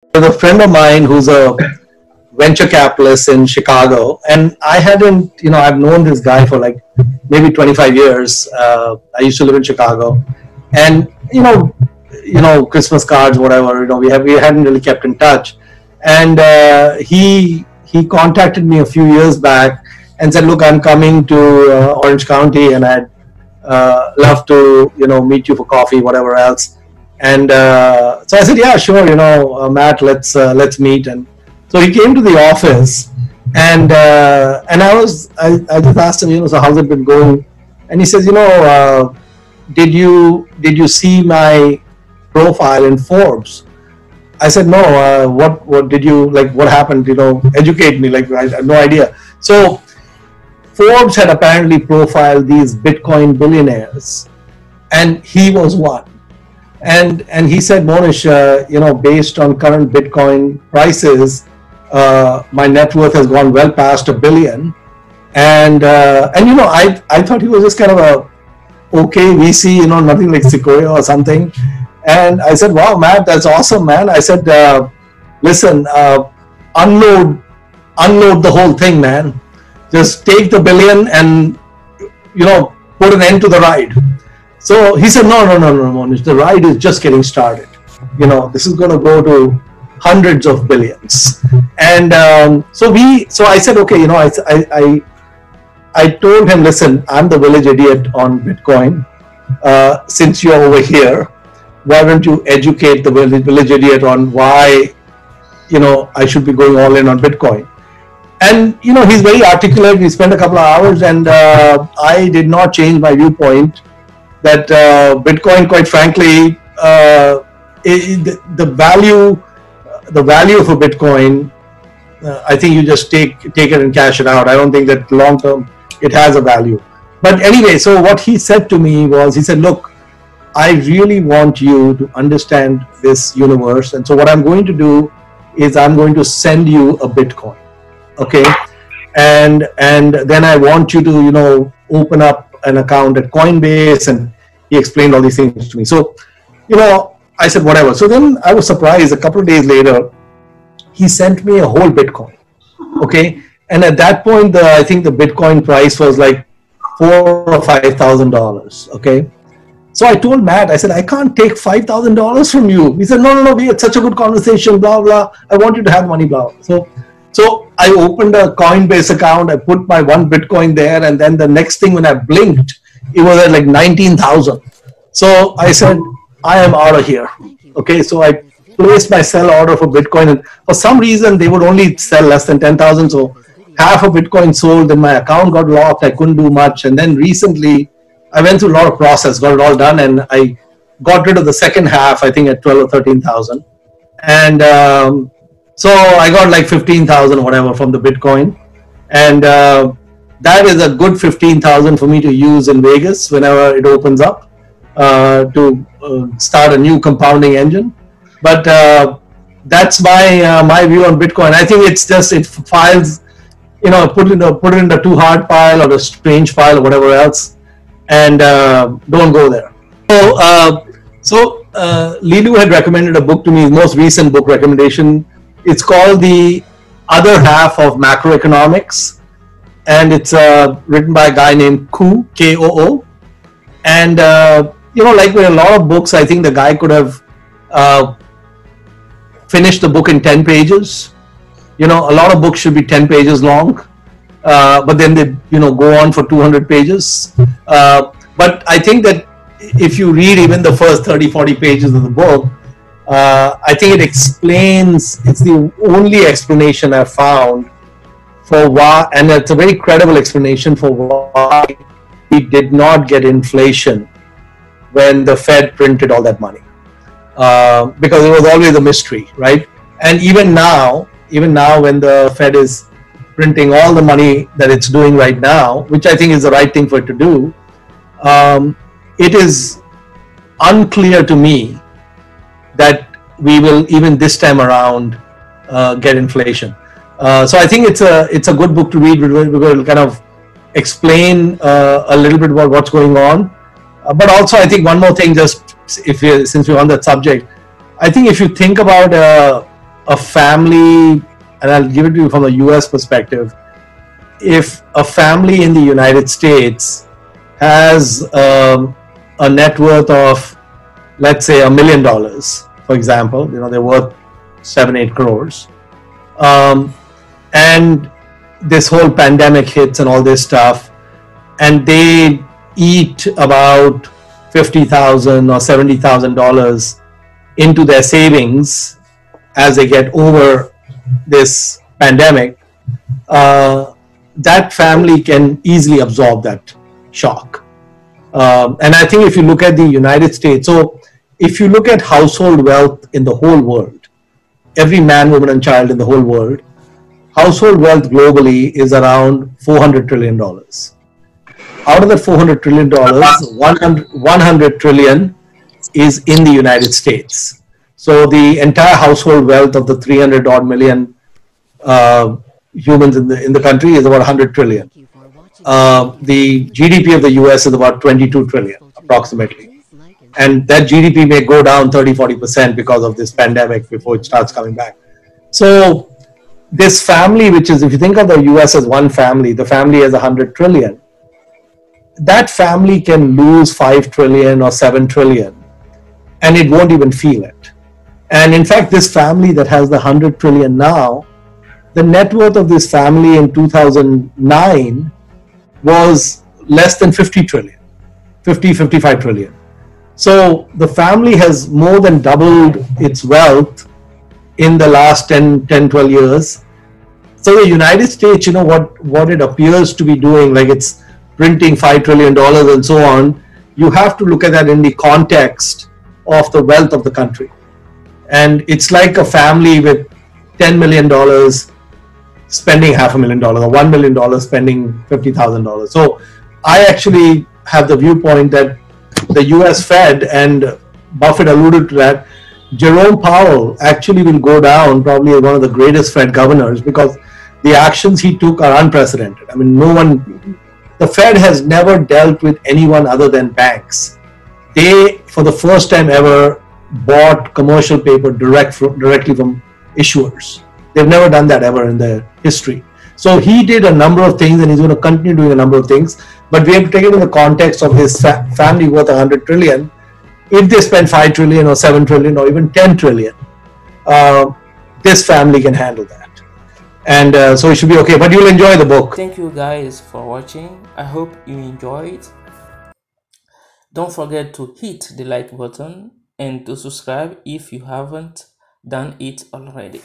There's a friend of mine who's a venture capitalist in Chicago, and I hadn't, I've known this guy for like maybe 25 years. I used to live in Chicago, and Christmas cards, whatever. We hadn't really kept in touch, and he contacted me a few years back and said, "Look, I'm coming to Orange County, and I'd love to meet you for coffee, whatever else." And so I said, "Yeah, sure, Matt, let's meet." And so he came to the office, and I just asked him, so how's it been going? And he says, did you see my profile in Forbes? I said, no. What did you like? What happened? Educate me. Like, I had no idea. So Forbes had apparently profiled these Bitcoin billionaires, and he was one. And he said, Mohnish, based on current Bitcoin prices, my net worth has gone well past $1 billion. And I thought he was just kind of a okay VC, nothing like Sequoia or something. And I said, wow, Matt, that's awesome, man. I said, listen, unload the whole thing, man. Just take the $1 billion and, put an end to the ride. So he said, no, Mohnish, the ride is just getting started. This is going to go to hundreds of billions. And so I said, okay, I told him, listen, I'm the village idiot on Bitcoin. Since you're over here, why don't you educate the village idiot on why, I should be going all in on Bitcoin? And, he's very articulate. We spent a couple of hours, and I did not change my viewpoint that Bitcoin, quite frankly, the value of a Bitcoin, I think you just take it and cash it out. I don't think that long term it has a value. But anyway, so what he said to me was, he said, look, I really want you to understand this universe. And so what I'm going to do is I'm going to send you a Bitcoin. Okay. And then I want you to, open up an account at Coinbase, and he explained all these things to me. So, I said, whatever. So then I was surprised. A couple of days later, he sent me a whole Bitcoin. Okay. And at that point, I think the Bitcoin price was like $4,000 or $5,000. Okay. So I told Matt, I said, I can't take $5,000 from you. He said, no, we had such a good conversation, blah, blah. I want you to have money, blah. So I opened a Coinbase account. I put my one Bitcoin there. And then the next thing, when I blinked, it was at like 19,000. So I said, I am out of here. Okay. So I placed my sell order for Bitcoin. And for some reason, they would only sell less than 10,000. So half of Bitcoin sold. Then my account got locked. I couldn't do much. And then recently, I went through a lot of process, got it all done. And I got rid of the second half, I think at 12 or 13,000. And so I got like 15,000 or whatever from the Bitcoin. And that is a good 15,000 for me to use in Vegas whenever it opens up to start a new compounding engine. But that's my view on Bitcoin. I think it's just, it files, put it in the too hard pile or the strange pile or whatever else, and don't go there. So Lilu had recommended a book to me, his most recent book recommendation. It's called The Other Half of Macroeconomics, and it's written by a guy named Koo, K-O-O. And, like with a lot of books, I think the guy could have finished the book in 10 pages. A lot of books should be 10 pages long, but then they, go on for 200 pages. But I think that if you read even the first 30, 40 pages of the book, I think it explains, it's the only explanation I've found for why, and it's a very credible explanation for why we did not get inflation when the Fed printed all that money. Because it was always a mystery, right? And even now when the Fed is printing all the money that it's doing right now, which I think is the right thing for it to do, it is unclear to me that we will, even this time around, get inflation. So I think it's a good book to read. We will kind of explain a little bit about what's going on. But also, I think one more thing, just since we're on that subject, I think if you think about a family, and I'll give it to you from a US perspective, if a family in the United States has a net worth of, let's say, $1 million, for example, they're worth 7-8 crores, and this whole pandemic hits and all this stuff, and they eat about $50,000 or $70,000 into their savings as they get over this pandemic, that family can easily absorb that shock. And I think if you look at the United States, so if you look at household wealth in the whole world, every man, woman, and child in the whole world, household wealth globally is around $400 trillion. Out of that $400 trillion, 100 trillion is in the United States. So the entire household wealth of the 300 odd million humans in the country is about 100 trillion. The GDP of the US is about 22 trillion approximately. And that GDP may go down 30-40% because of this pandemic before it starts coming back. So this family, which is, if you think of the US as one family, the family has 100 trillion. That family can lose 5 trillion or 7 trillion and it won't even feel it. And in fact, this family that has the 100 trillion now, the net worth of this family in 2009 was less than 50 trillion, 55 trillion. So the family has more than doubled its wealth in the last 10-12 years. So the United States, what it appears to be doing, like it's printing $5 trillion and so on, you have to look at that in the context of the wealth of the country. And it's like a family with $10 million spending $500,000 or $1 million spending $50,000. So I actually have the viewpoint that the US Fed, and Buffett alluded to that, Jerome Powell actually will go down probably as one of the greatest Fed governors because the actions he took are unprecedented. I mean, the Fed has never dealt with anyone other than banks. They, for the first time ever, bought commercial paper directly from issuers. They've never done that ever in their history. So he did a number of things and he's going to continue doing a number of things. But we have to take it in the context of his family worth 100 trillion. If they spend 5 trillion or 7 trillion or even 10 trillion, this family can handle that. And so it should be okay. But you'll enjoy the book. Thank you guys for watching. I hope you enjoyed. Don't forget to hit the like button and to subscribe if you haven't done it already.